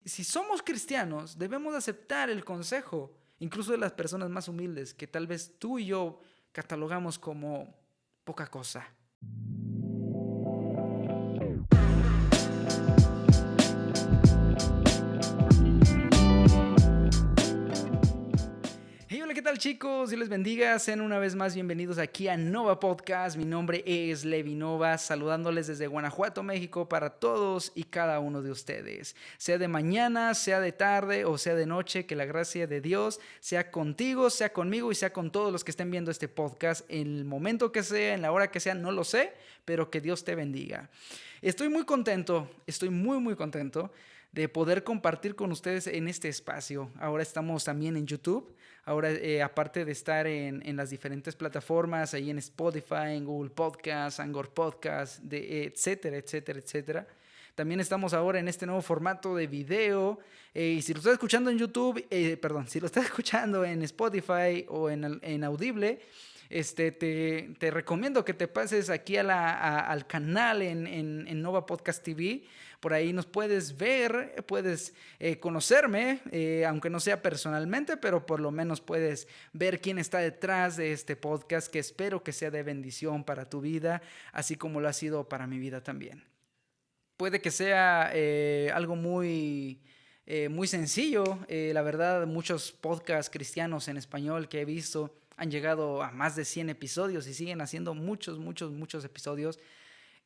si somos cristianos, debemos aceptar el consejo, incluso de las personas más humildes, que tal vez tú y yo catalogamos como poca cosa. Hey, hola, ¿qué tal, chicos? Dios les bendiga. Sean una vez más bienvenidos aquí a Nova Podcast. Mi nombre es Levi Nova, saludándoles desde Guanajuato, México, para todos y cada uno de ustedes. Sea de mañana, sea de tarde o sea de noche, que la gracia de Dios sea contigo, sea conmigo y sea con todos los que estén viendo este podcast en el momento que sea, en la hora que sea, no lo sé, pero que Dios te bendiga. Estoy muy contento, estoy muy contento de poder compartir con ustedes en este espacio. Ahora estamos también en YouTube. Ahora, aparte de estar en las diferentes plataformas, ahí en Spotify, en Google Podcast, Anchor Podcast, etcétera, etcétera, etcétera. También estamos ahora en este nuevo formato de video. Y si lo estás escuchando en YouTube, si lo estás escuchando en Spotify o en Audible, te recomiendo que te pases aquí al canal en Nova Podcast TV. Por ahí nos puedes ver, puedes conocerme, aunque no sea personalmente, pero por lo menos puedes ver quién está detrás de este podcast, que espero que sea de bendición para tu vida, así como lo ha sido para mi vida también. Puede que sea algo muy sencillo. La verdad, muchos podcasts cristianos en español que he visto han llegado a más de 100 episodios y siguen haciendo muchos episodios.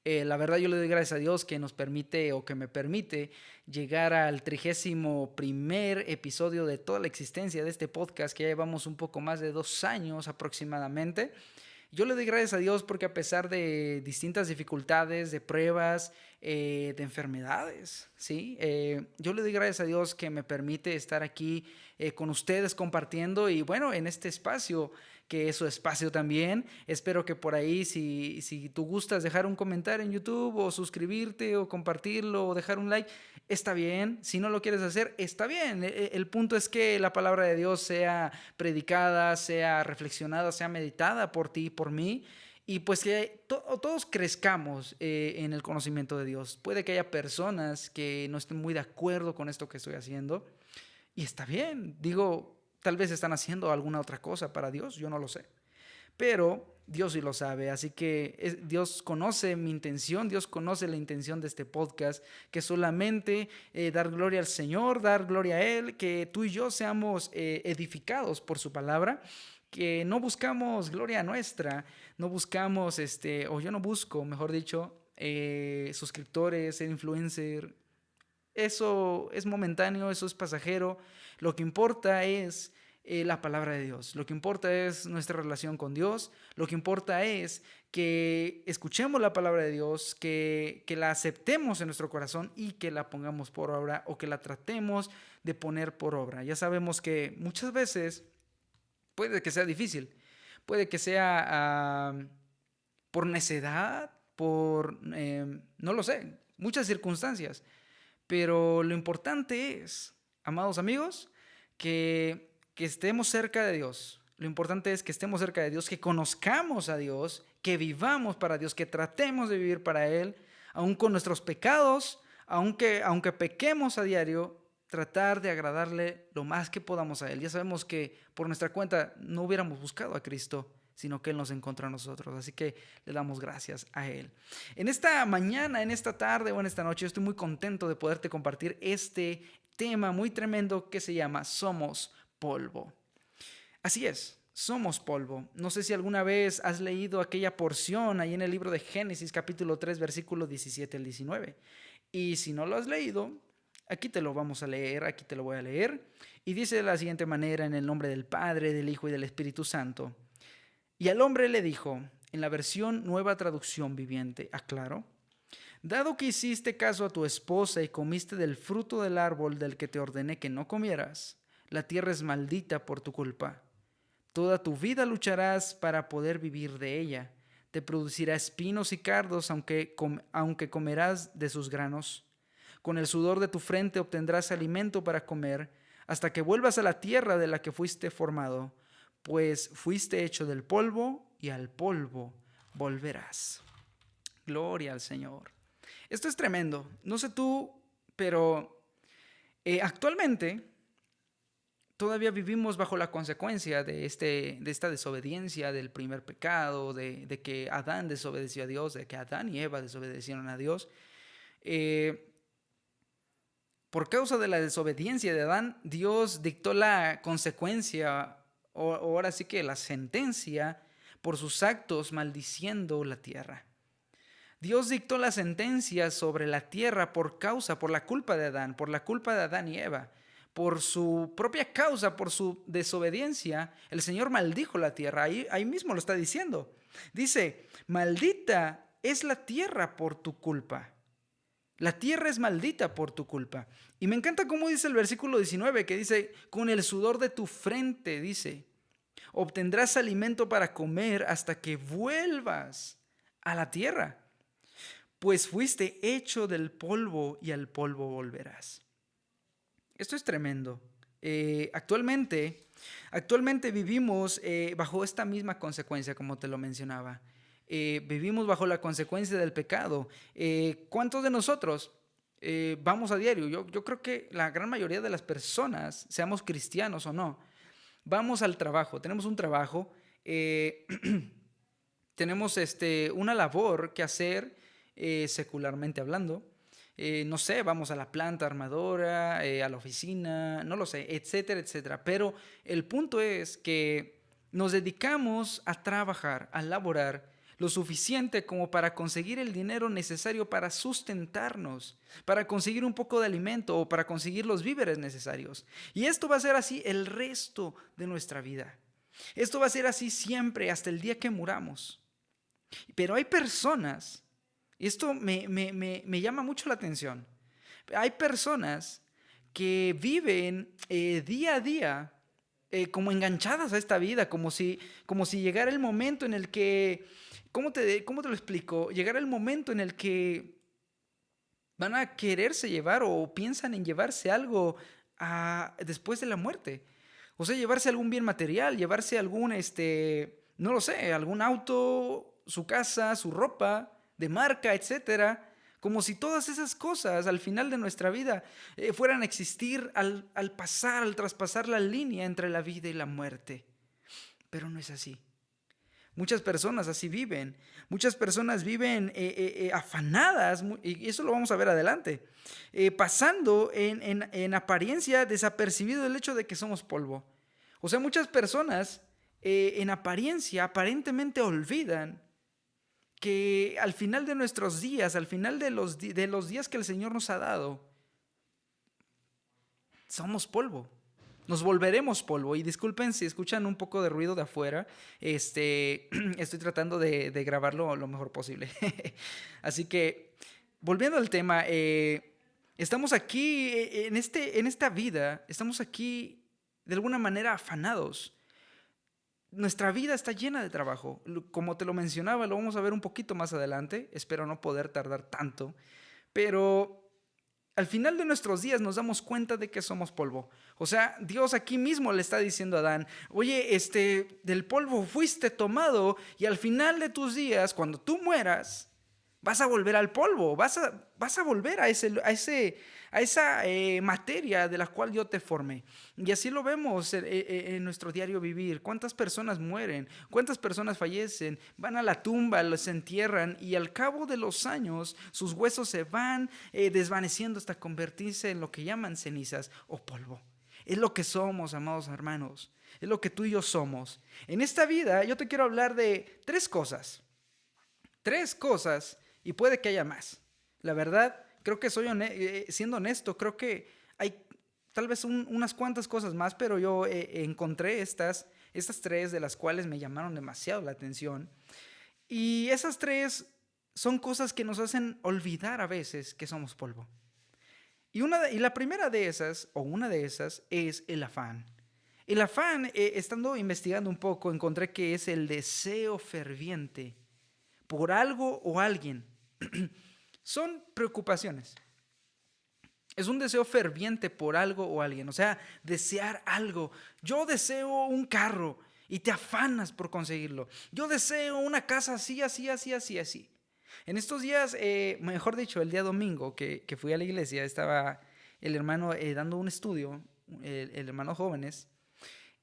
La verdad, yo le doy gracias a Dios que nos permite o que me permite llegar al 31º episodio de toda la existencia de este podcast, que ya llevamos un poco más de 2 años aproximadamente. Yo le doy gracias a Dios porque a pesar de distintas dificultades, de pruebas, de enfermedades, ¿sí? Yo le doy gracias a Dios que me permite estar aquí con ustedes compartiendo y bueno, en este espacio, que es su espacio también. Espero que por ahí, si tú gustas dejar un comentario en YouTube o suscribirte o compartirlo o dejar un like, está bien. Si no lo quieres hacer, está bien. El punto es que la palabra de Dios sea predicada, sea reflexionada, sea meditada por ti y por mí. Y pues que todos crezcamos en el conocimiento de Dios. Puede que haya personas que no estén muy de acuerdo con esto que estoy haciendo. Y está bien. Digo, tal vez están haciendo alguna otra cosa para Dios. Yo no lo sé. Pero Dios sí lo sabe, así que Dios conoce mi intención, Dios conoce la intención de este podcast, que solamente dar gloria al Señor, dar gloria a Él, que tú y yo seamos edificados por su palabra, que no buscamos gloria nuestra, no buscamos, o yo no busco, mejor dicho, suscriptores, ser influencer. Eso es momentáneo, eso es pasajero. Lo que importa es la palabra de Dios. Lo que importa es nuestra relación con Dios. Lo que importa es que escuchemos la palabra de Dios, que la aceptemos en nuestro corazón y que la pongamos por obra o que la tratemos de poner por obra. Ya sabemos que muchas veces puede que sea difícil, puede que sea por necedad, no lo sé, muchas circunstancias. Pero lo importante es, amados amigos, que estemos cerca de Dios. Lo importante es que estemos cerca de Dios, que conozcamos a Dios, que vivamos para Dios, que tratemos de vivir para Él, aun con nuestros pecados, aunque pequemos a diario, tratar de agradarle lo más que podamos a Él. Ya sabemos que por nuestra cuenta no hubiéramos buscado a Cristo, sino que Él nos encontró a nosotros. Así que le damos gracias a Él. En esta mañana, en esta tarde o en esta noche, yo estoy muy contento de poderte compartir este tema muy tremendo que se llama Somos polvo. Así es, somos polvo. No sé si alguna vez has leído aquella porción ahí en el libro de Génesis, capítulo 3, versículos 17 al 19. Y si no lo has leído, aquí te lo vamos a leer, aquí te lo voy a leer. Y dice de la siguiente manera, en el nombre del Padre, del Hijo y del Espíritu Santo. Y al hombre le dijo, en la versión Nueva Traducción Viviente, aclaro: dado que hiciste caso a tu esposa y comiste del fruto del árbol del que te ordené que no comieras, la tierra es maldita por tu culpa. Toda tu vida lucharás para poder vivir de ella. Te producirá espinos y cardos, aunque comerás de sus granos. Con el sudor de tu frente obtendrás alimento para comer, hasta que vuelvas a la tierra de la que fuiste formado, pues fuiste hecho del polvo y al polvo volverás. Gloria al Señor. Esto es tremendo. No sé tú, pero Actualmente, todavía vivimos bajo la consecuencia de esta desobediencia, del primer pecado, de que Adán desobedeció a Dios, de que Adán y Eva desobedecieron a Dios. Eh, por causa de la desobediencia de Adán, Dios dictó la consecuencia, o ahora sí que la sentencia, por sus actos maldiciendo la tierra. Dios dictó la sentencia sobre la tierra por la culpa de Adán, por la culpa de Adán y Eva. Por su propia causa, por su desobediencia, el Señor maldijo la tierra. Ahí mismo lo está diciendo. Dice, maldita es la tierra por tu culpa. La tierra es maldita por tu culpa. Y me encanta cómo dice el versículo 19, que dice, con el sudor de tu frente, dice, obtendrás alimento para comer hasta que vuelvas a la tierra, pues fuiste hecho del polvo y al polvo volverás. Esto es tremendo. Actualmente vivimos bajo esta misma consecuencia, como te lo mencionaba. Vivimos bajo la consecuencia del pecado. ¿Cuántos de nosotros vamos a diario? Yo creo que la gran mayoría de las personas, seamos cristianos o no, vamos al trabajo. Tenemos un trabajo, tenemos una labor que hacer secularmente hablando. No sé, vamos a la planta armadora, a la oficina, no lo sé, etcétera, etcétera. Pero el punto es que nos dedicamos a trabajar, a laborar lo suficiente como para conseguir el dinero necesario para sustentarnos, para conseguir un poco de alimento o para conseguir los víveres necesarios. Y esto va a ser así el resto de nuestra vida. Esto va a ser así siempre hasta el día que muramos. Pero hay personas, y esto me llama mucho la atención, hay personas que viven día a día como enganchadas a esta vida, como si llegara el momento en el que, cómo te lo explico? Llegara el momento en el que van a quererse llevar o piensan en llevarse algo después de la muerte. O sea, llevarse algún bien material, llevarse algún, no lo sé, algún auto, su casa, su ropa de marca, etcétera. Como si todas esas cosas al final de nuestra vida fueran a existir al traspasar la línea entre la vida y la muerte. Pero no es así. Muchas personas así viven. Muchas personas viven afanadas, y eso lo vamos a ver adelante, pasando en apariencia desapercibido el hecho de que somos polvo. O sea, muchas personas en apariencia aparentemente olvidan que al final de nuestros días, al final de los días que el Señor nos ha dado, somos polvo. Nos volveremos polvo. Y disculpen si escuchan un poco de ruido de afuera. Estoy tratando de grabarlo lo mejor posible. Así que, volviendo al tema, estamos aquí en esta vida, estamos aquí de alguna manera afanados. Nuestra vida está llena de trabajo. Como te lo mencionaba, lo vamos a ver un poquito más adelante. Espero no poder tardar tanto. Pero al final de nuestros días nos damos cuenta de que somos polvo. O sea, Dios aquí mismo le está diciendo a Adán, oye, del polvo fuiste tomado y al final de tus días, cuando tú mueras, vas a volver al polvo, vas a volver a esa materia de la cual yo te formé. Y así lo vemos en nuestro diario vivir. ¿Cuántas personas mueren? ¿Cuántas personas fallecen? Van a la tumba, los entierran y al cabo de los años sus huesos se van desvaneciendo hasta convertirse en lo que llaman cenizas o polvo. Es lo que somos, amados hermanos. Es lo que tú y yo somos. En esta vida yo te quiero hablar de tres cosas. Tres cosas. Y puede que haya más. La verdad, creo que siendo honesto, creo que hay tal vez unas cuantas cosas más, pero yo encontré estas tres de las cuales me llamaron demasiado la atención. Y esas tres son cosas que nos hacen olvidar a veces que somos polvo. Y la primera de esas, o una de esas, es el afán. El afán, estando investigando un poco, encontré que es el deseo ferviente por algo o alguien. Son preocupaciones. Es un deseo ferviente por algo o alguien. O sea, desear algo. Yo deseo un carro y te afanas por conseguirlo. Yo deseo una casa así, así, así, así, así. En estos días, mejor dicho, el día domingo que fui a la iglesia, estaba el hermano dando un estudio, el hermano Jóvenes,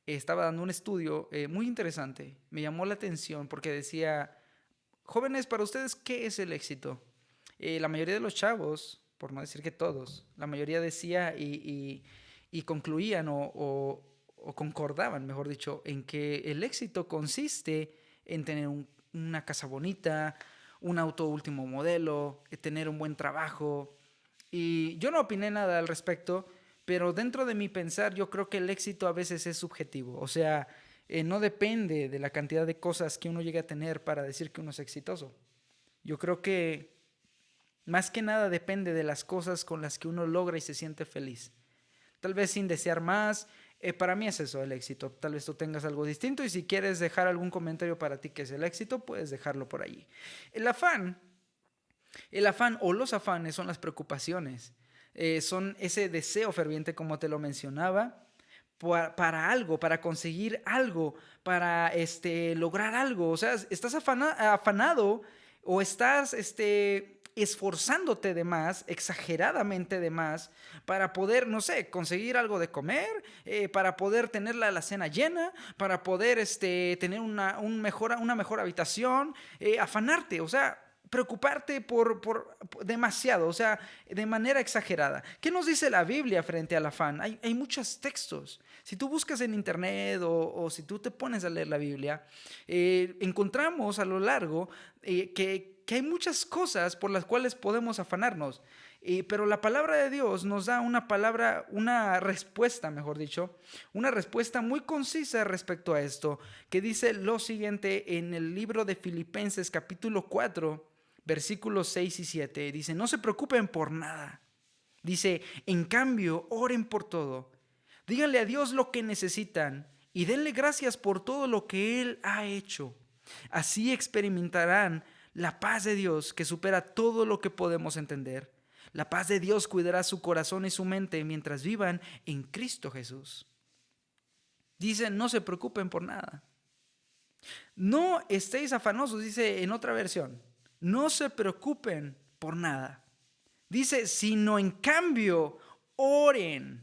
estaba dando un estudio muy interesante. Me llamó la atención porque decía, jóvenes, para ustedes, ¿qué es el éxito? La mayoría de los chavos, por no decir que todos, la mayoría decía y concluían o concordaban, mejor dicho, en que el éxito consiste en tener una casa bonita, un auto último modelo, tener un buen trabajo. Y yo no opiné nada al respecto, pero dentro de mi pensar yo creo que el éxito a veces es subjetivo. O sea, no depende de la cantidad de cosas que uno llegue a tener para decir que uno es exitoso. Yo creo que más que nada depende de las cosas con las que uno logra y se siente feliz. Tal vez sin desear más. Para mí es eso el éxito. Tal vez tú tengas algo distinto y si quieres dejar algún comentario para ti que es el éxito, puedes dejarlo por allí. El afán o los afanes son las preocupaciones. Son ese deseo ferviente, como te lo mencionaba, para algo, para conseguir algo, para lograr algo. O sea, estás afanado o estás esforzándote de más, exageradamente de más, para poder, no sé, conseguir algo de comer, para poder tener la alacena llena, para poder tener una mejor habitación, afanarte, o sea, preocuparte por demasiado, o sea, de manera exagerada. ¿Qué nos dice la Biblia frente al afán? Hay muchos textos. Si tú buscas en internet o si tú te pones a leer la Biblia, encontramos a lo largo que hay muchas cosas por las cuales podemos afanarnos. Pero la palabra de Dios nos da una respuesta, mejor dicho, una respuesta muy concisa respecto a esto, que dice lo siguiente en el libro de Filipenses capítulo 4, versículos 6 y 7. Dice, no se preocupen por nada. Dice, en cambio, oren por todo. Díganle a Dios lo que necesitan y denle gracias por todo lo que Él ha hecho. Así experimentarán la paz de Dios que supera todo lo que podemos entender. La paz de Dios cuidará su corazón y su mente mientras vivan en Cristo Jesús. Dice, no se preocupen por nada. No estéis afanosos, dice en otra versión. No se preocupen por nada. Dice, sino en cambio, oren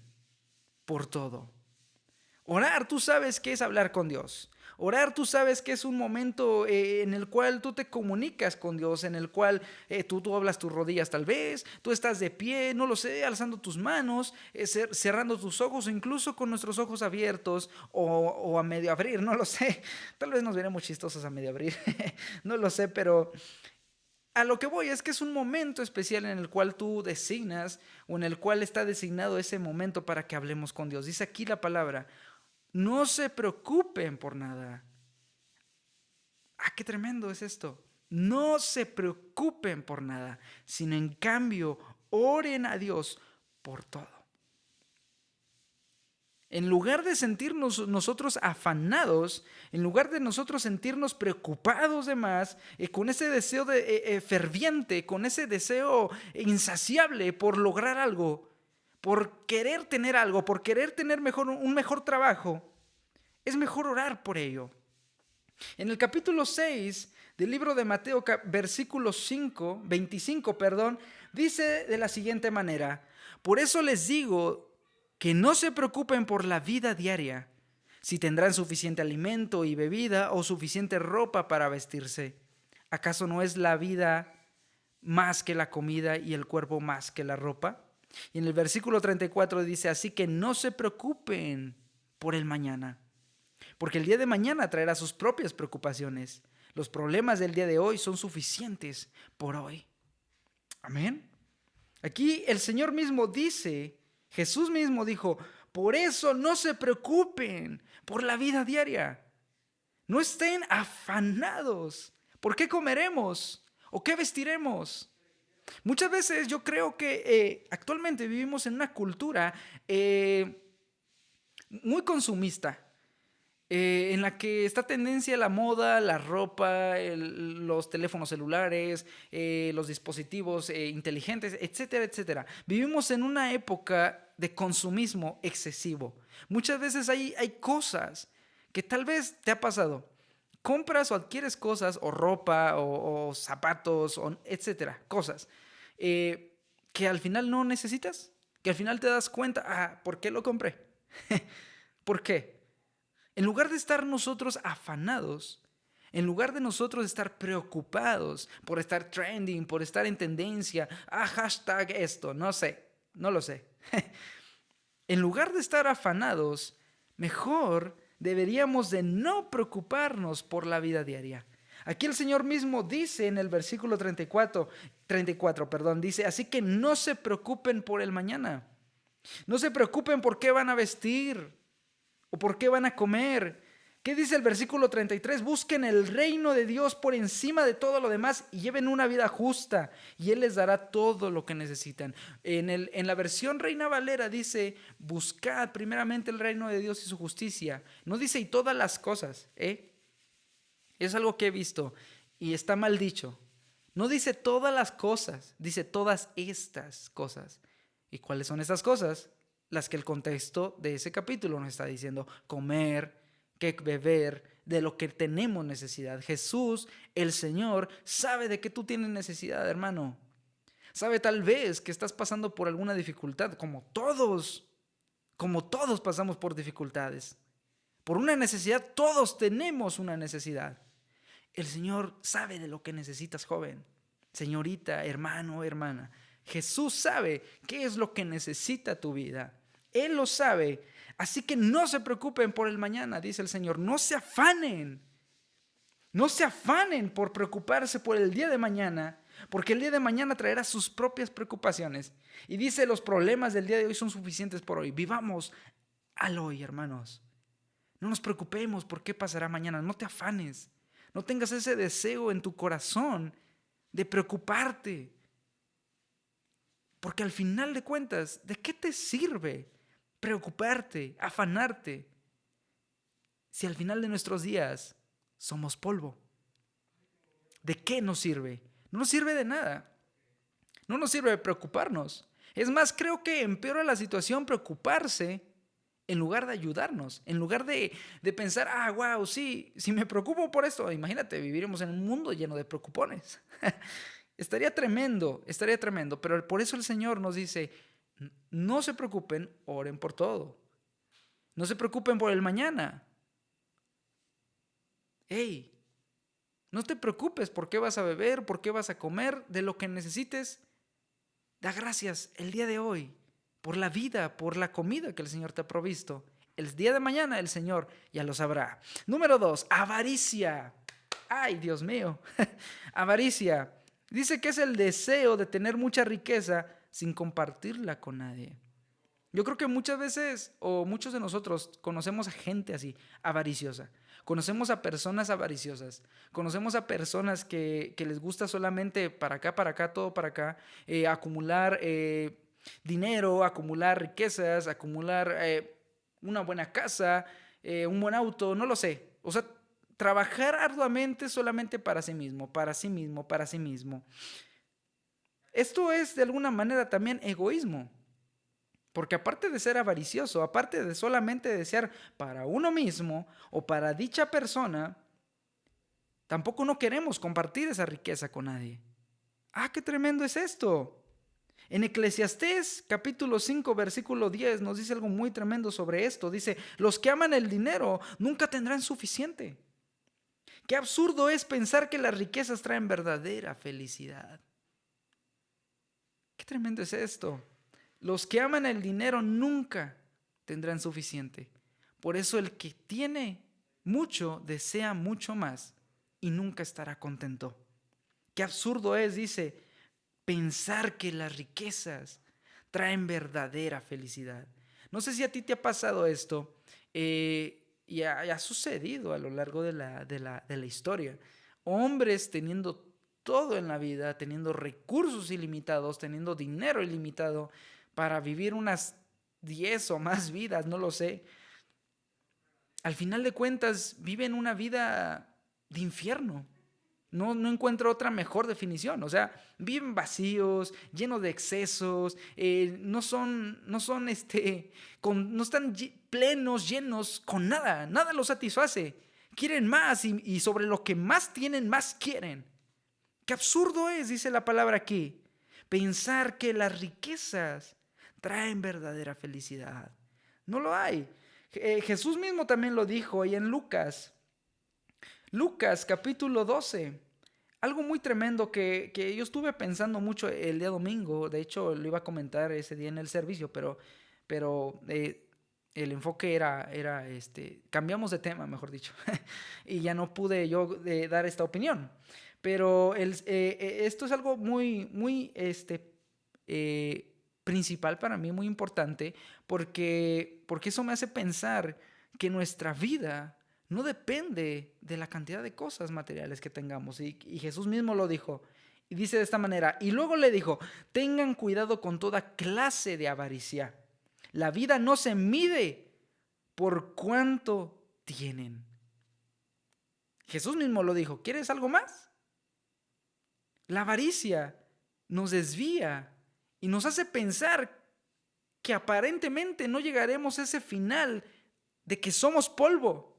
por todo. Orar, tú sabes qué es hablar con Dios. Orar, tú sabes que es un momento en el cual tú te comunicas con Dios, en el cual tú doblas tus rodillas tal vez, tú estás de pie, no lo sé, alzando tus manos, cerrando tus ojos o incluso con nuestros ojos abiertos o a medio abrir, no lo sé. Tal vez nos veremos chistosos a medio abrir, no lo sé, pero a lo que voy es que es un momento especial en el cual tú designas o en el cual está designado ese momento para que hablemos con Dios. Dice aquí la palabra, no se preocupen por nada. Ah, qué tremendo es esto. No se preocupen por nada, sino en cambio oren a Dios por todo. En lugar de sentirnos nosotros afanados, en lugar de nosotros sentirnos preocupados de más, con ese deseo ferviente, con ese deseo insaciable por lograr algo, por querer tener algo, por querer tener un mejor trabajo, es mejor orar por ello. En el capítulo 6 del libro de Mateo, versículo 25, dice de la siguiente manera, por eso les digo que no se preocupen por la vida diaria, si tendrán suficiente alimento y bebida o suficiente ropa para vestirse. ¿Acaso no es la vida más que la comida y el cuerpo más que la ropa? Y en el versículo 34 dice, así que no se preocupen por el mañana, porque el día de mañana traerá sus propias preocupaciones. Los problemas del día de hoy son suficientes por hoy. Amén. Aquí el Señor mismo dice, Jesús mismo dijo, por eso no se preocupen por la vida diaria. No estén afanados. ¿Por qué comeremos? ¿O qué vestiremos? Muchas veces yo creo que actualmente vivimos en una cultura muy consumista. En la que está tendencia a la moda, la ropa, los teléfonos celulares, los dispositivos inteligentes, etcétera, etcétera. Vivimos en una época de consumismo excesivo. Muchas veces hay cosas que tal vez te ha pasado. Compras o adquieres cosas, o ropa, o zapatos, etcétera, cosas que al final no necesitas, que al final te das cuenta, ¿por qué lo compré? ¿Por qué? En lugar de estar nosotros afanados, en lugar de nosotros estar preocupados por estar trending, por estar en tendencia, hashtag esto, no sé, no lo sé. En lugar de estar afanados, mejor deberíamos de no preocuparnos por la vida diaria. Aquí el Señor mismo dice en el versículo 34, dice, así que no se preocupen por el mañana. No se preocupen por qué van a vestir o por qué van a comer. ¿Qué dice el versículo 33? Busquen el reino de Dios por encima de todo lo demás y lleven una vida justa y Él les dará todo lo que necesitan. En la versión Reina Valera dice, buscad primeramente el reino de Dios y su justicia. No dice y todas las cosas, Es algo que he visto y está mal dicho. No dice todas las cosas, dice todas estas cosas. ¿Y cuáles son estas cosas? Las que el contexto de ese capítulo nos está diciendo: comer, que beber, de lo que tenemos necesidad. Jesús, el Señor, sabe de que tú tienes necesidad, hermano. Sabe tal vez que estás pasando por alguna dificultad, como todos pasamos por dificultades. Por una necesidad, todos tenemos una necesidad. El Señor sabe de lo que necesitas, joven, señorita, hermano, hermana. Jesús sabe qué es lo que necesita tu vida. Él lo sabe. Así que no se preocupen por el mañana, dice el Señor. No se afanen. No se afanen por preocuparse por el día de mañana, porque el día de mañana traerá sus propias preocupaciones. Y dice, los problemas del día de hoy son suficientes por hoy. Vivamos al hoy, hermanos. No nos preocupemos por qué pasará mañana. No te afanes. No tengas ese deseo en tu corazón de preocuparte. Porque al final de cuentas, ¿de qué te sirve preocuparte, afanarte, si al final de nuestros días somos polvo? ¿De qué nos sirve? No nos sirve de nada. No nos sirve de preocuparnos. Es más, creo que empeora la situación preocuparse en lugar de ayudarnos, en lugar de pensar, wow, sí, si me preocupo por esto, imagínate, viviríamos en un mundo lleno de preocupones. Estaría tremendo, pero por eso el Señor nos dice, no se preocupen, oren por todo. No se preocupen por el mañana. No te preocupes por qué vas a beber, por qué vas a comer, de lo que necesites. Da gracias el día de hoy por la vida, por la comida que el Señor te ha provisto. El día de mañana el Señor ya lo sabrá. Número 2, avaricia. Ay, Dios mío. Avaricia. Dice que es el deseo de tener mucha riqueza sin compartirla con nadie. Yo creo que muchas veces, o muchos de nosotros, conocemos a gente así, avariciosa. Conocemos a personas avariciosas. Conocemos a personas que les gusta solamente para acá, todo para acá, acumular dinero, acumular riquezas, acumular una buena casa, un buen auto, no lo sé. O sea, trabajar arduamente solamente para sí mismo, para sí mismo, para sí mismo. Esto es de alguna manera también egoísmo. Porque aparte de ser avaricioso, aparte de solamente desear para uno mismo o para dicha persona, tampoco no queremos compartir esa riqueza con nadie. ¡Qué tremendo es esto! En Eclesiastés capítulo 5 versículo 10 nos dice algo muy tremendo sobre esto. Dice, los que aman el dinero nunca tendrán suficiente. Qué absurdo es pensar que las riquezas traen verdadera felicidad. Qué tremendo es esto. Los que aman el dinero nunca tendrán suficiente. Por eso el que tiene mucho desea mucho más y nunca estará contento. Qué absurdo es, dice, pensar que las riquezas traen verdadera felicidad. No sé si a ti te ha pasado esto y ha sucedido a lo largo de la historia. Hombres teniendo todo en la vida, teniendo recursos ilimitados, teniendo dinero ilimitado para vivir unas 10 o más vidas, no lo sé. Al final de cuentas viven una vida de infierno. No encuentro otra mejor definición. O sea, viven vacíos, llenos de excesos, no están plenos, llenos con nada. Nada los satisface. Quieren más y sobre lo que más tienen, más quieren. Qué absurdo es, dice la palabra aquí, pensar que las riquezas traen verdadera felicidad. No lo hay. Jesús mismo también lo dijo ahí en Lucas. Lucas capítulo 12. Algo muy tremendo que yo estuve pensando mucho el día domingo. De hecho, lo iba a comentar ese día en el servicio, pero el enfoque era cambiamos de tema, mejor dicho, y ya no pude yo dar esta opinión. Pero esto es algo muy principal para mí, muy importante, porque eso me hace pensar que nuestra vida no depende de la cantidad de cosas materiales que tengamos. Y Jesús mismo lo dijo. Y dice de esta manera, y luego le dijo, tengan cuidado con toda clase de avaricia. La vida no se mide por cuánto tienen. Jesús mismo lo dijo, ¿quieres algo más? La avaricia nos desvía y nos hace pensar que aparentemente no llegaremos a ese final de que somos polvo.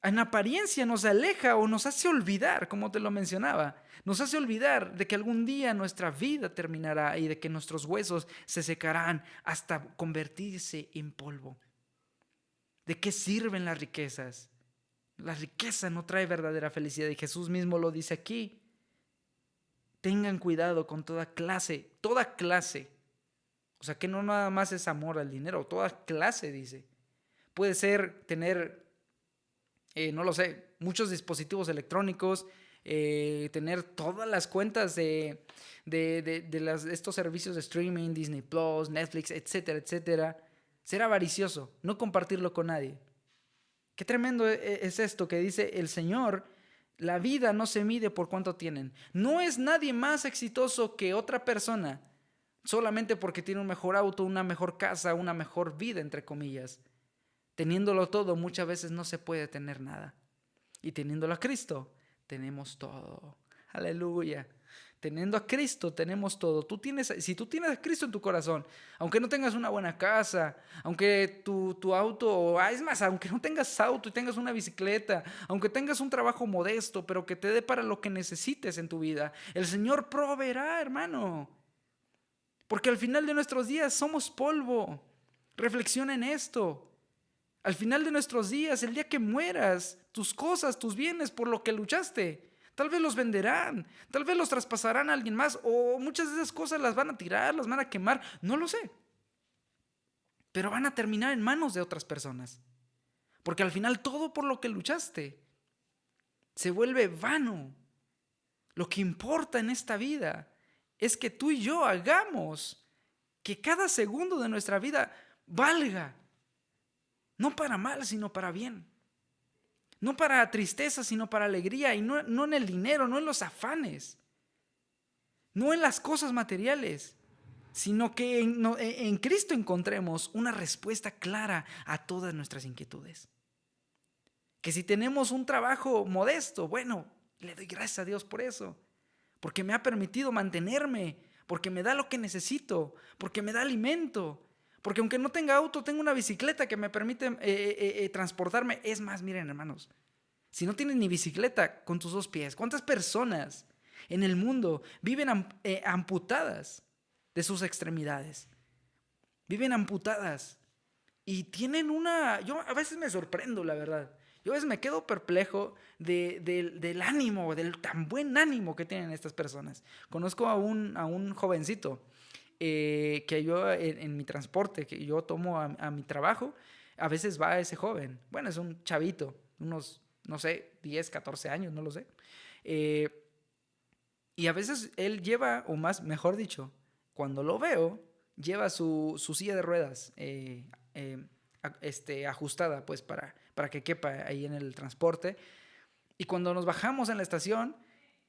En apariencia nos aleja o nos hace olvidar, como te lo mencionaba, nos hace olvidar de que algún día nuestra vida terminará y de que nuestros huesos se secarán hasta convertirse en polvo. ¿De qué sirven las riquezas? La riqueza no trae verdadera felicidad y Jesús mismo lo dice aquí. Tengan cuidado con toda clase. O sea que no nada más es amor al dinero, toda clase dice. Puede ser tener no lo sé, muchos dispositivos electrónicos, tener todas las cuentas de estos servicios de streaming, Disney Plus, Netflix, etcétera, etcétera. Ser avaricioso, no compartirlo con nadie. Qué tremendo es esto que dice el Señor. La vida no se mide por cuánto tienen. No es nadie más exitoso que otra persona solamente porque tiene un mejor auto, una mejor casa, una mejor vida, entre comillas. Teniéndolo todo, muchas veces no se puede tener nada. Y teniéndolo a Cristo, tenemos todo. Aleluya. Teniendo a Cristo, tenemos todo. Si tú tienes a Cristo en tu corazón, aunque no tengas una buena casa, aunque tu auto, es más, aunque no tengas auto y tengas una bicicleta, aunque tengas un trabajo modesto, pero que te dé para lo que necesites en tu vida, el Señor proveerá, hermano. Porque al final de nuestros días somos polvo. Reflexiona en esto. Al final de nuestros días, el día que mueras, tus cosas, tus bienes por lo que luchaste, tal vez los venderán, tal vez los traspasarán a alguien más o muchas de esas cosas las van a tirar, las van a quemar, no lo sé. Pero van a terminar en manos de otras personas. Porque al final todo por lo que luchaste se vuelve vano. Lo que importa en esta vida es que tú y yo hagamos que cada segundo de nuestra vida valga. No para mal, sino para bien. No para tristeza, sino para alegría. Y no en el dinero, no en los afanes. No en las cosas materiales. Sino que en Cristo encontremos una respuesta clara a todas nuestras inquietudes. Que si tenemos un trabajo modesto, bueno, le doy gracias a Dios por eso. Porque me ha permitido mantenerme. Porque me da lo que necesito. Porque me da alimento. Porque aunque no tenga auto, tengo una bicicleta que me permite transportarme. Es más, miren, hermanos, si no tienes ni bicicleta con tus dos pies, ¿cuántas personas en el mundo viven amputadas de sus extremidades? Viven amputadas y tienen yo a veces me sorprendo, la verdad. Yo a veces me quedo perplejo del ánimo, del tan buen ánimo que tienen estas personas. Conozco a un jovencito que yo en mi transporte, que yo tomo a mi trabajo, a veces va ese joven. Bueno, es un chavito, unos, no sé, 10, 14 años, no lo sé. Y a veces él lleva, o más, mejor dicho, cuando lo veo, lleva su silla de ruedas ajustada, pues, para que quepa ahí en el transporte. Y cuando nos bajamos en la estación,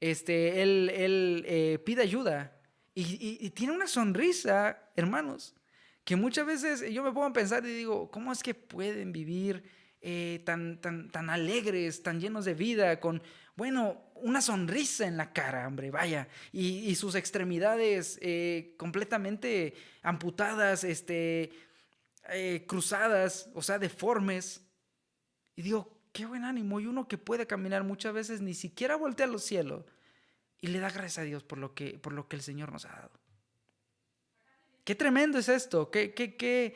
él pide ayuda. Y tiene una sonrisa, hermanos, que muchas veces yo me pongo a pensar y digo, ¿cómo es que pueden vivir tan alegres, tan llenos de vida, con, bueno, una sonrisa en la cara, hombre, vaya, y sus extremidades completamente amputadas, cruzadas, o sea, deformes? Y digo, qué buen ánimo. Y uno que puede caminar muchas veces ni siquiera voltea a los cielos y le da gracias a Dios por lo que el Señor nos ha dado. Qué tremendo es esto. ¿Qué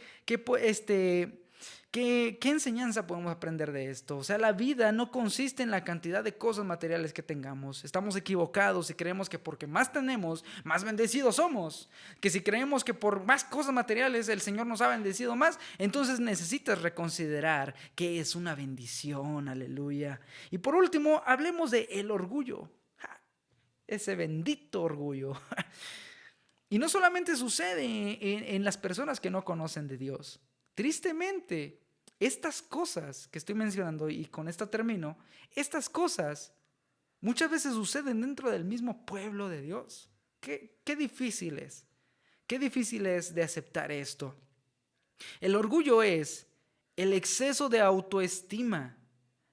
enseñanza podemos aprender de esto? O sea, la vida no consiste en la cantidad de cosas materiales que tengamos. Estamos equivocados si creemos que porque más tenemos, más bendecidos somos. Que si creemos que por más cosas materiales el Señor nos ha bendecido más, entonces necesitas reconsiderar que es una bendición. Aleluya. Y por último, hablemos de el orgullo. Ese bendito orgullo. Y no solamente sucede en las personas que no conocen de Dios. Tristemente, estas cosas que estoy mencionando, y con esta termino, estas cosas muchas veces suceden dentro del mismo pueblo de Dios. Qué difícil es. Qué difícil es de aceptar esto. El orgullo es el exceso de autoestima,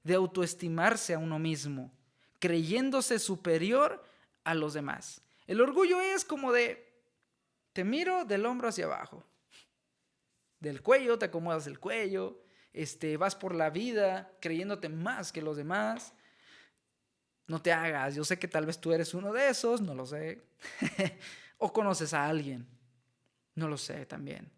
de autoestimarse a uno mismo, creyéndose superior a los demás. El orgullo es como de, te miro del hombro hacia abajo. Del cuello, te acomodas el cuello, vas por la vida creyéndote más que los demás. No te hagas, yo sé que tal vez tú eres uno de esos, no lo sé. O conoces a alguien, no lo sé también.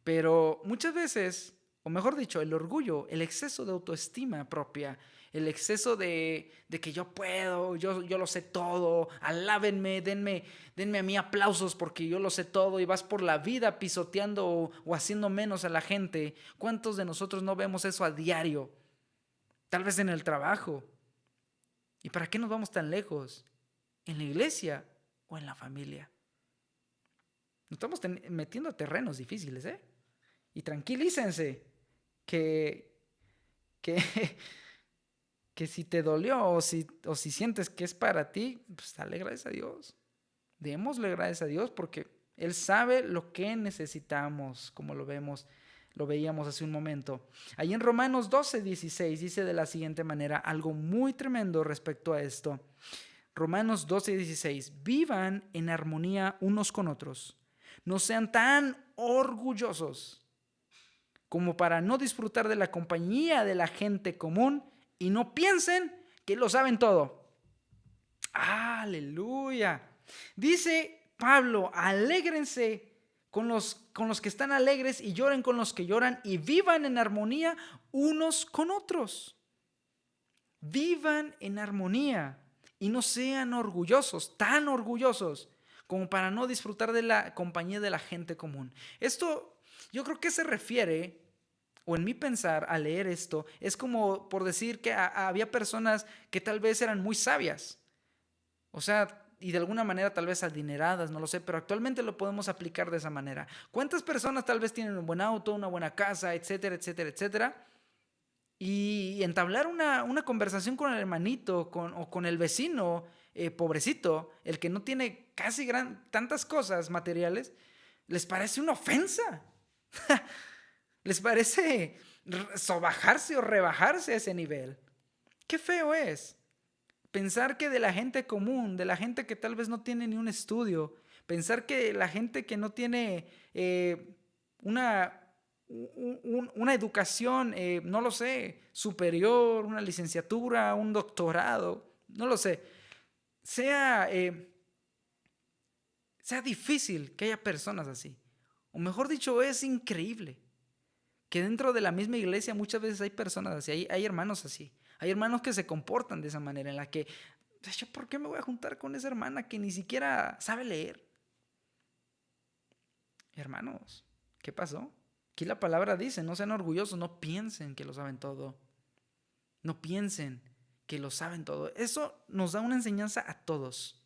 Pero muchas veces, o mejor dicho, el orgullo, el exceso de autoestima propia, el exceso de que yo puedo, yo lo sé todo, alábenme, denme a mí aplausos porque yo lo sé todo, y vas por la vida pisoteando o haciendo menos a la gente. ¿Cuántos de nosotros no vemos eso a diario? Tal vez en el trabajo. ¿Y para qué nos vamos tan lejos? ¿En la iglesia o en la familia? Nos estamos metiendo a terrenos difíciles, ¿eh? Y tranquilícense que, que, que si te dolió o si sientes que es para ti, pues dale gracias a Dios. Démosle gracias a Dios porque Él sabe lo que necesitamos, como lo veíamos hace un momento. Ahí en Romanos 12:16 dice de la siguiente manera algo muy tremendo respecto a esto. Romanos 12:16, vivan en armonía unos con otros. No sean tan orgullosos como para no disfrutar de la compañía de la gente común y no piensen que lo saben todo. ¡Aleluya! Dice Pablo, alégrense con los que están alegres y lloren con los que lloran y vivan en armonía unos con otros. Vivan en armonía y no sean orgullosos, tan orgullosos como para no disfrutar de la compañía de la gente común. Esto yo creo que se refiere, o en mi pensar al leer esto, es como por decir que había personas que tal vez eran muy sabias, o sea, y de alguna manera tal vez adineradas, no lo sé, pero actualmente lo podemos aplicar de esa manera. ¿Cuántas personas tal vez tienen un buen auto, una buena casa, etcétera, etcétera, etcétera? Y entablar una conversación con el hermanito o con el vecino pobrecito, el que no tiene casi tantas cosas materiales, les parece una ofensa. Les parece sobajarse o rebajarse a ese nivel. Qué feo es pensar que de la gente común, de la gente que tal vez no tiene ni un estudio, pensar que la gente que no tiene una educación, no lo sé, superior, una licenciatura, un doctorado, no lo sé, sea difícil que haya personas así. O mejor dicho, es increíble que dentro de la misma iglesia muchas veces hay personas así, hay hermanos así. Hay hermanos que se comportan de esa manera en la que, ¿yo por qué me voy a juntar con esa hermana que ni siquiera sabe leer? Hermanos, ¿qué pasó? Aquí la palabra dice, no sean orgullosos, no piensen que lo saben todo. No piensen que lo saben todo. Eso nos da una enseñanza a todos.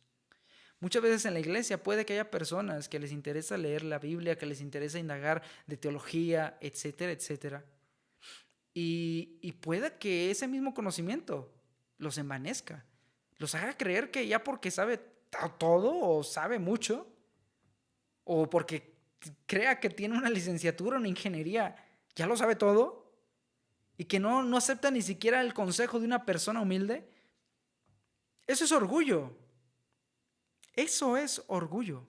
Muchas veces en la iglesia puede que haya personas que les interesa leer la Biblia, que les interesa indagar de teología, etcétera, etcétera. Y pueda que ese mismo conocimiento los envanezca, los haga creer que ya porque sabe todo o sabe mucho, o porque crea que tiene una licenciatura, una ingeniería, ya lo sabe todo, y que no acepta ni siquiera el consejo de una persona humilde. Eso es orgullo. Eso es orgullo.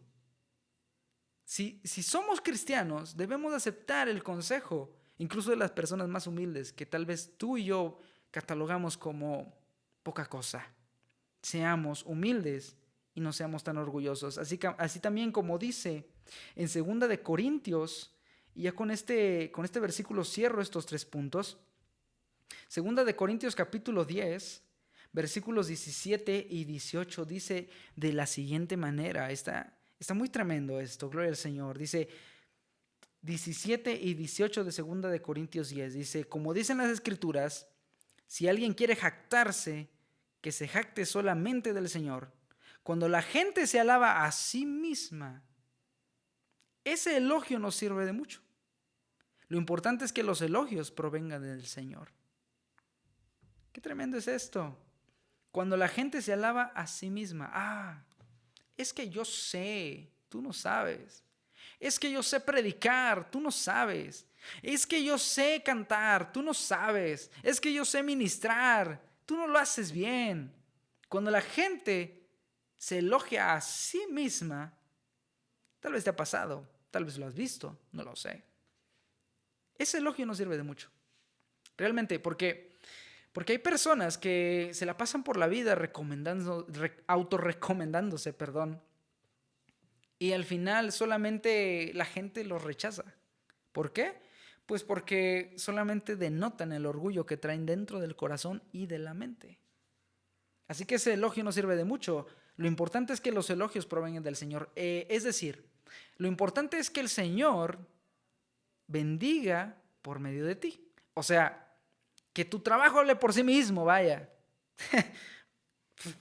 Si somos cristianos, debemos aceptar el consejo, incluso de las personas más humildes, que tal vez tú y yo catalogamos como poca cosa. Seamos humildes y no seamos tan orgullosos. Así también como dice En 2 de Corintios, y ya con este versículo cierro estos 3 puntos. 2 de Corintios capítulo 10, versículos 17 y 18 dice de la siguiente manera. Está muy tremendo esto, gloria al Señor. Dice 17 y 18 de 2 de Corintios 10. Dice, como dicen las Escrituras, si alguien quiere jactarse, que se jacte solamente del Señor. Cuando la gente se alaba a sí misma, ese elogio no sirve de mucho. Lo importante es que los elogios provengan del Señor. Qué tremendo es esto. Cuando la gente se alaba a sí misma. Es que yo sé, tú no sabes. Es que yo sé predicar, tú no sabes. Es que yo sé cantar, tú no sabes. Es que yo sé ministrar, tú no lo haces bien. Cuando la gente se elogia a sí misma, tal vez te ha pasado, tal vez lo has visto, no lo sé. Ese elogio no sirve de mucho. Realmente, porque hay personas que se la pasan por la vida autorrecomendándose, y al final solamente la gente los rechaza. ¿Por qué? Pues porque solamente denotan el orgullo que traen dentro del corazón y de la mente. Así que ese elogio no sirve de mucho. Lo importante es que los elogios provengan del Señor. Es decir, lo importante es que el Señor bendiga por medio de ti. O sea, que tu trabajo hable por sí mismo, vaya.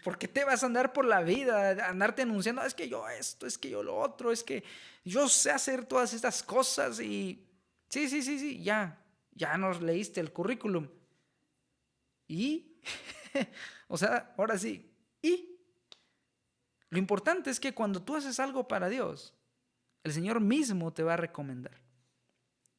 ¿Por qué te vas a andar por la vida, andarte anunciando, es que yo esto, es que yo lo otro, es que yo sé hacer todas estas cosas y sí, ya nos leíste el currículum. ¿Y? O sea, ahora sí, ¿y? Lo importante es que cuando tú haces algo para Dios, el Señor mismo te va a recomendar.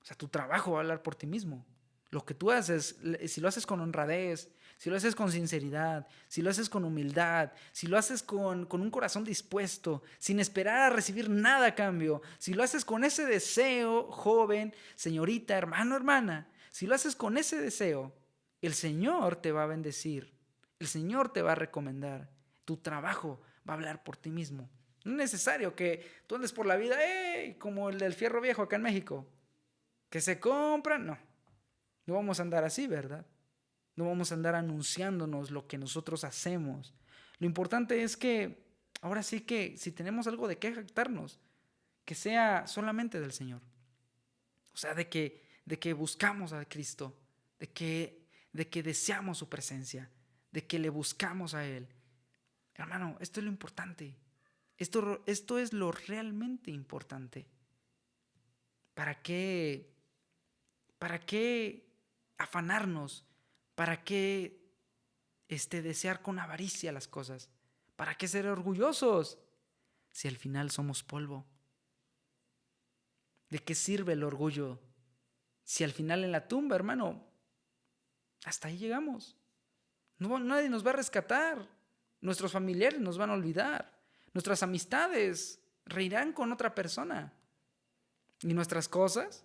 O sea, tu trabajo va a hablar por ti mismo. Lo que tú haces, si lo haces con honradez, si lo haces con sinceridad, si lo haces con humildad, si lo haces con un corazón dispuesto, sin esperar a recibir nada a cambio, si lo haces con ese deseo, joven, señorita, hermano, hermana, si lo haces con ese deseo, el Señor te va a bendecir, el Señor te va a recomendar, tu trabajo va a hablar por ti mismo. No es necesario que tú andes por la vida, como el del fierro viejo acá en México, que se compra, no vamos a andar así, ¿verdad? No vamos a andar anunciándonos lo que nosotros hacemos. Lo importante es que, ahora sí que, si tenemos algo de qué jactarnos, que sea solamente del Señor. O sea, de que buscamos a Cristo, de que deseamos su presencia, de que le buscamos a Él. Hermano, esto es lo importante. Esto es lo realmente importante. ¿Para qué afanarnos? ¿Para qué desear con avaricia las cosas? ¿Para qué ser orgullosos si al final somos polvo? ¿De qué sirve el orgullo si al final en la tumba, hermano, hasta ahí llegamos? Nadie nos va a rescatar. Nuestros familiares nos van a olvidar. Nuestras amistades reirán con otra persona. Y nuestras cosas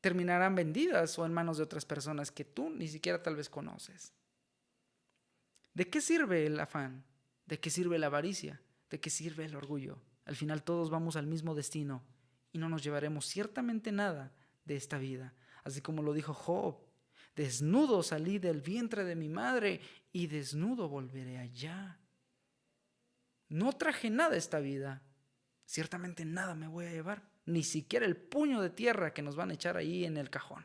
terminarán vendidas o en manos de otras personas que tú ni siquiera tal vez conoces. ¿De qué sirve el afán? ¿De qué sirve la avaricia? ¿De qué sirve el orgullo? Al final todos vamos al mismo destino y no nos llevaremos ciertamente nada de esta vida. Así como lo dijo Job, desnudo salí del vientre de mi madre y desnudo volveré allá. No traje nada a esta vida, ciertamente nada me voy a llevar, ni siquiera el puño de tierra que nos van a echar ahí en el cajón.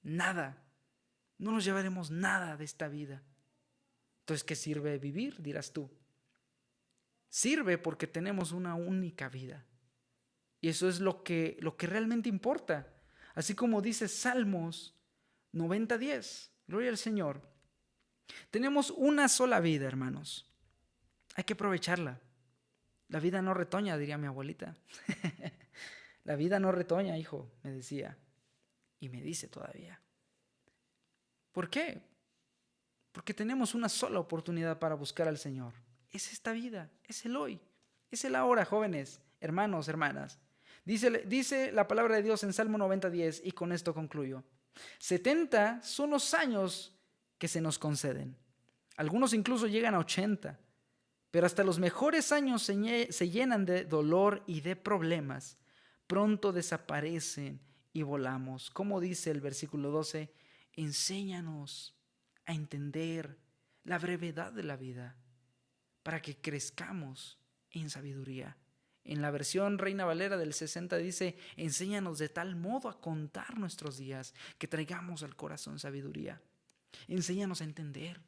Nada, no nos llevaremos nada de esta vida. Entonces, ¿qué sirve vivir? Dirás tú. Sirve porque tenemos una única vida. Y eso es lo que realmente importa. Así como dice Salmos 90:10. Gloria al Señor. Tenemos una sola vida, hermanos. Hay que aprovecharla. La vida no retoña, diría mi abuelita. La vida no retoña, hijo, me decía. Y me dice todavía. ¿Por qué? Porque tenemos una sola oportunidad para buscar al Señor. Es esta vida, es el hoy, es el ahora, jóvenes, hermanos, hermanas. Dice la palabra de Dios en Salmo 90:10 y con esto concluyo. 70 son los años que se nos conceden. Algunos incluso llegan a 80. Pero hasta los mejores años se llenan de dolor y de problemas. Pronto desaparecen y volamos. Como dice el versículo 12, enséñanos a entender la brevedad de la vida para que crezcamos en sabiduría. En la versión Reina Valera del 60 dice, enséñanos de tal modo a contar nuestros días que traigamos al corazón sabiduría. Enséñanos a entender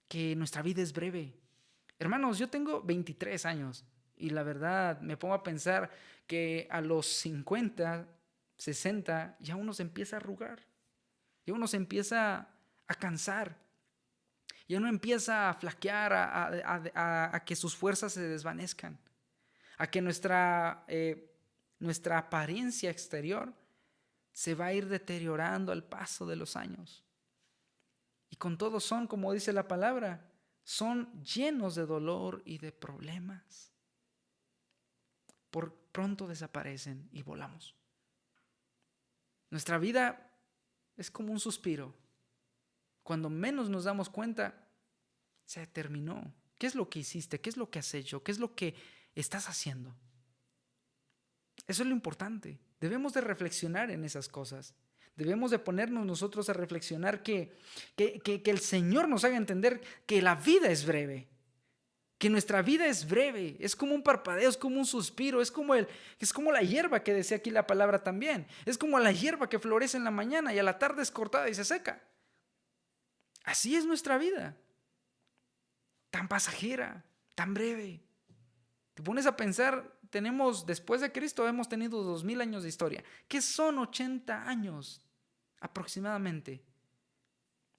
que nuestra vida es breve. Hermanos, yo tengo 23 años y la verdad me pongo a pensar que a los 50, 60 ya uno se empieza a arrugar, ya uno se empieza a cansar, ya uno empieza a flaquear, a que sus fuerzas se desvanezcan, a que nuestra apariencia exterior se va a ir deteriorando al paso de los años. Y con todo son, como dice la palabra, son llenos de dolor y de problemas. Por pronto desaparecen y volamos. Nuestra vida es como un suspiro. Cuando menos nos damos cuenta, se terminó. ¿Qué es lo que hiciste? ¿Qué es lo que has hecho? ¿Qué es lo que estás haciendo? Eso es lo importante. Debemos de reflexionar en esas cosas. Debemos de ponernos nosotros a reflexionar que el Señor nos haga entender que la vida es breve. Que nuestra vida es breve. Es como un parpadeo, es como un suspiro. Es como la hierba que decía aquí la palabra también. Es como la hierba que florece en la mañana y a la tarde es cortada y se seca. Así es nuestra vida. Tan pasajera, tan breve. Te pones a pensar, después de Cristo hemos tenido 2000 años de historia. ¿Qué son 80 años aproximadamente?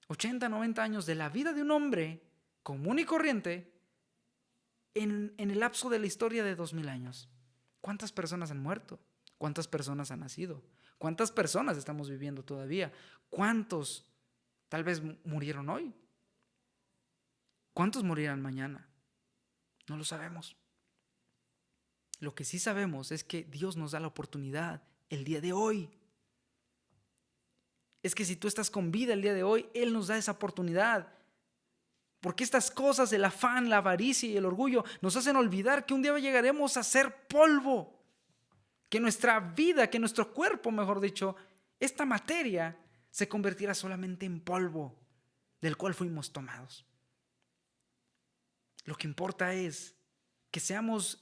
80, 90 años de la vida de un hombre común y corriente en el lapso de la historia de 2000 años. ¿Cuántas personas han muerto? ¿Cuántas personas han nacido? ¿Cuántas personas estamos viviendo todavía? ¿Cuántos tal vez murieron hoy? ¿Cuántos morirán mañana? No lo sabemos. Lo que sí sabemos es que Dios nos da la oportunidad el día de hoy. Es que si tú estás con vida el día de hoy, Él nos da esa oportunidad. Porque estas cosas, el afán, la avaricia y el orgullo nos hacen olvidar que un día llegaremos a ser polvo. Que nuestra vida, que nuestro cuerpo, mejor dicho, esta materia se convertirá solamente en polvo del cual fuimos tomados. Lo que importa es que seamos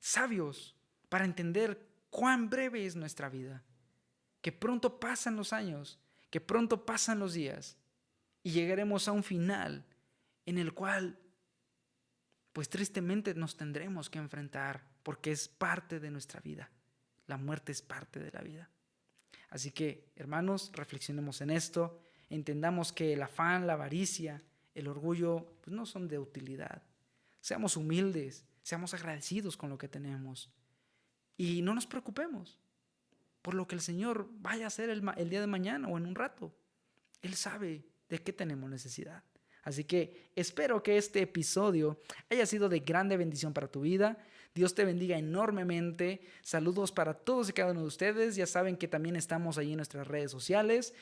sabios para entender cuán breve es nuestra vida. Que pronto pasan los años, que pronto pasan los días y llegaremos a un final en el cual, pues tristemente nos tendremos que enfrentar porque es parte de nuestra vida. La muerte es parte de la vida. Así que, hermanos, reflexionemos en esto, entendamos que el afán, la avaricia, el orgullo, pues no son de utilidad. Seamos humildes, seamos agradecidos con lo que tenemos y no nos preocupemos por lo que el Señor vaya a hacer el día de mañana o en un rato. Él sabe de qué tenemos necesidad. Así que espero que este episodio haya sido de grande bendición para tu vida. Dios te bendiga enormemente. Saludos para todos y cada uno de ustedes. Ya saben que también estamos ahí en nuestras redes sociales.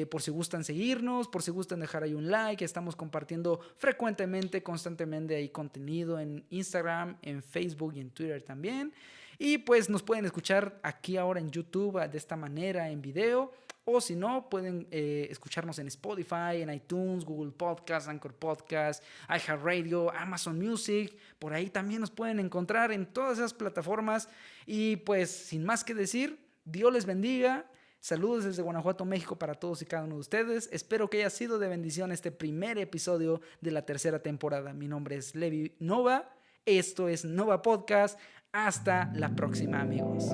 Por si gustan seguirnos, por si gustan dejar ahí un like. Estamos compartiendo frecuentemente, constantemente ahí contenido en Instagram, en Facebook y en Twitter también. Y pues nos pueden escuchar aquí ahora en YouTube de esta manera en video. O si no, pueden escucharnos en Spotify, en iTunes, Google Podcast, Anchor Podcast, iHeartRadio, Amazon Music. Por ahí también nos pueden encontrar en todas esas plataformas. Y pues sin más que decir, Dios les bendiga. Saludos desde Guanajuato, México para todos y cada uno de ustedes. Espero que haya sido de bendición este primer episodio de la tercera temporada. Mi nombre es Levi Nova. Esto es Nova Podcast. Hasta la próxima, amigos.